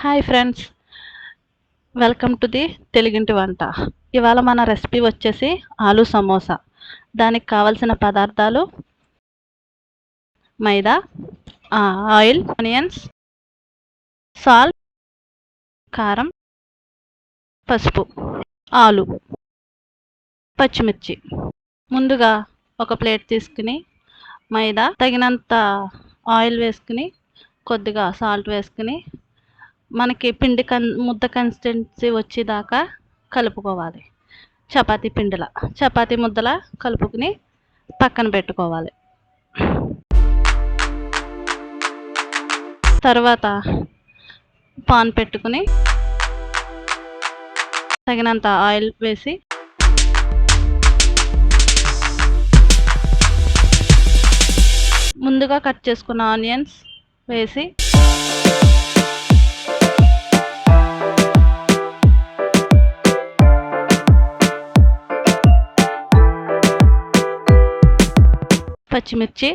Hi friends, welcome to the తెలుగింటి వంట. ఇవాళ మన రెసిపీ వచ్చేసి ఆలు సమోసా. దానికి కావలసిన పదార్థాలు మైదా, ఆయిల్, ఆనియన్స్, సాల్ట్, కారం, పసుపు, ఆలు, పచ్చిమిర్చి. ముందుగా ఒక ప్లేట్ తీసుకుని మైదా తగినంత ఆయిల్ వేసుకుని కొద్దిగా సాల్ట్ వేసుకుని మనకి పిండి ముద్ద కన్సిస్టెన్సీ వచ్చేదాకా కలుపుకోవాలి. చపాతీ ముద్దలా కలుపుకుని పక్కన పెట్టుకోవాలి. తర్వాత పాన్ పెట్టుకుని తగినంత ఆయిల్ వేసి ముందుగా కట్ చేసుకున్న ఆనియన్స్ వేసి పచ్చిమిర్చి,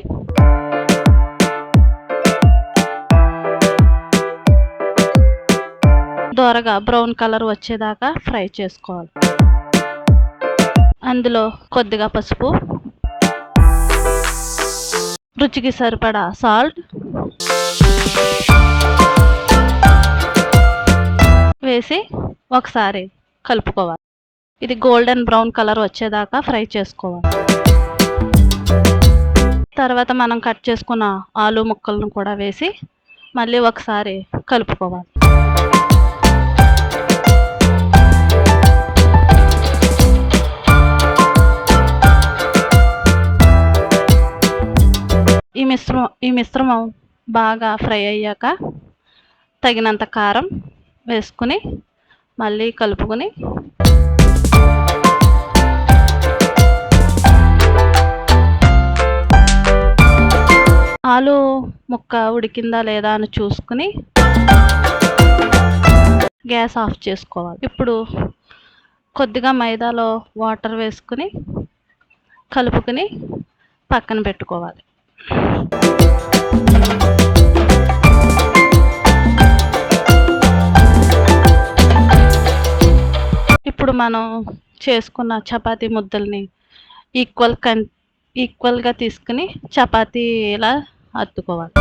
దోరగా బ్రౌన్ కలర్ వచ్చేదాకా ఫ్రై చేసుకోవాలి. అందులో కొద్దిగా పసుపు, రుచికి సరిపడా సాల్ట్ వేసి ఒకసారి కలుపుకోవాలి. ఇది గోల్డెన్ బ్రౌన్ కలర్ వచ్చేదాకా ఫ్రై చేసుకోవాలి. తర్వాత మనం కట్ చేసుకున్న ఆలు ముక్కలను కూడా వేసి మళ్ళీ ఒకసారి కలుపుకోవాలి. ఈ మిశ్రమం బాగా ఫ్రై అయ్యాక తగినంత కారం వేసుకుని మళ్ళీ కలుపుకొని ఆలు ముక్క ఉడికిందా లేదా అని చూసుకుని గ్యాస్ ఆఫ్ చేసుకోవాలి. ఇప్పుడు కొద్దిగా మైదాలో వాటర్ వేసుకుని కలుపుకుని పక్కన పెట్టుకోవాలి. ఇప్పుడు మనం చేసుకున్న చపాతీ ముద్దల్ని ఈక్వల్గా తీసుకుని చపాతీలా అద్దుకోవాలి.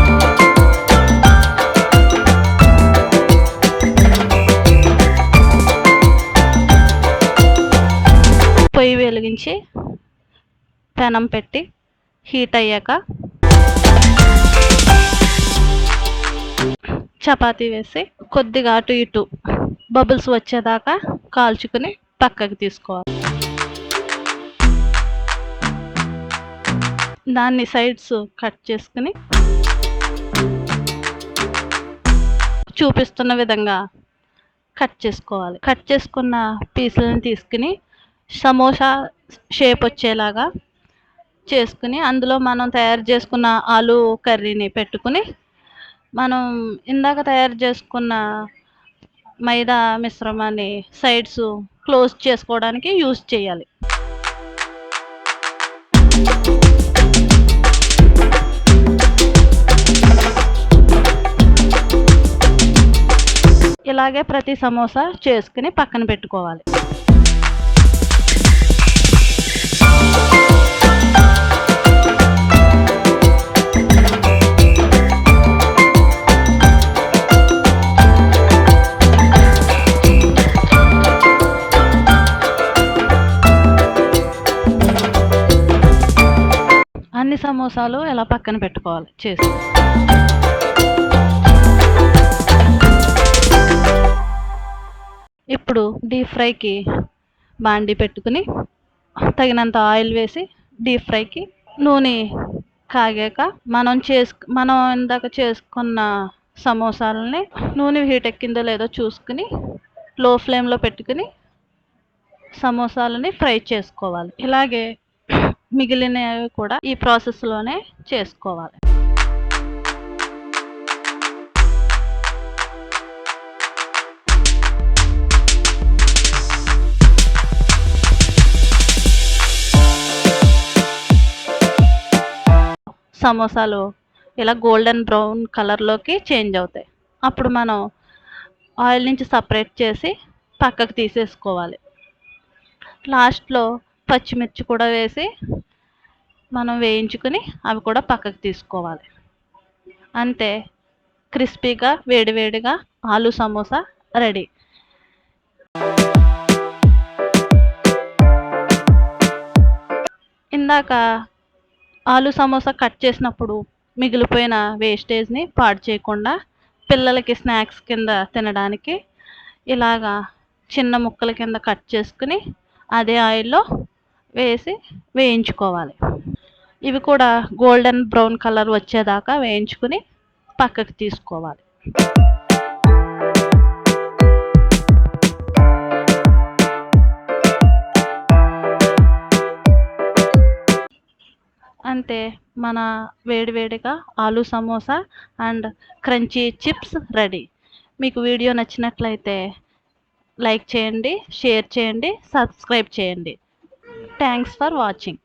పొయ్యి వెలిగించి పెనం పెట్టి హీట్ అయ్యాక చపాతీ వేసి కొద్దిగా అటు ఇటు బబుల్స్ వచ్చేదాకా కాల్చుకుని పక్కకి తీసుకోవాలి. దాన్ని సైడ్స్ కట్ చేసుకుని చూపిస్తున్న విధంగా కట్ చేసుకోవాలి. కట్ చేసుకున్న పీసులను తీసుకుని సమోసా షేప్ వచ్చేలాగా చేసుకుని అందులో మనం తయారు చేసుకున్న ఆలు కర్రీని పెట్టుకుని మనం ఇందాక తయారు చేసుకున్న మైదా మిశ్రమాన్ని సైడ్స్ క్లోజ్ చేసుకోవడానికి యూజ్ చేయాలి. ఇలాగే ప్రతి సమోసా చేసుకుని పక్కన పెట్టుకోవాలి. అన్ని సమోసాలు ఇలా పక్కన పెట్టుకోవాలి చేసి. ఇప్పుడు డీప్ ఫ్రైకి బాండి పెట్టుకుని తగినంత ఆయిల్ వేసి డీప్ ఫ్రైకి నూనె కాగాక మనం ఇందాక చేసుకున్న సమోసాలని నూనె హీట్ ఎక్కిందో లేదో చూసుకుని లో ఫ్లేమ్లో పెట్టుకుని సమోసాలని ఫ్రై చేసుకోవాలి. ఇలాగే మిగిలినవి కూడా ఈ ప్రాసెస్లోనే చేసుకోవాలి. సమోసాలు ఇలా గోల్డెన్ బ్రౌన్ కలర్లోకి చేంజ్ అవుతాయి. అప్పుడు మనం ఆయిల్ నుంచి సపరేట్ చేసి పక్కకు తీసేసుకోవాలి. లాస్ట్లో పచ్చిమిర్చి కూడా వేసి మనం వేయించుకుని అవి కూడా పక్కకు తీసుకోవాలి. అంతే, క్రిస్పీగా వేడివేడిగా ఆలు సమోసా రెడీ. ఇందాక ఆలు సమోసా కట్ చేసినప్పుడు మిగిలిపోయిన వేస్టేజ్ని పాడు చేయకుండా పిల్లలకి స్నాక్స్ కింద తినడానికి ఇలాగా చిన్న ముక్కల కింద కట్ చేసుకుని అదే ఆయిల్లో వేసి వేయించుకోవాలి. ఇవి కూడా గోల్డెన్ బ్రౌన్ కలర్ వచ్చేదాకా వేయించుకుని పక్కకు తీసుకోవాలి. అంతే, మన వేడివేడిగా ఆలు samosa and crunchy chips ready. మీకు వీడియో నచ్చినట్లయితే లైక్ చేయండి, షేర్ చేయండి, సబ్స్క్రైబ్ చేయండి. Thanks for watching.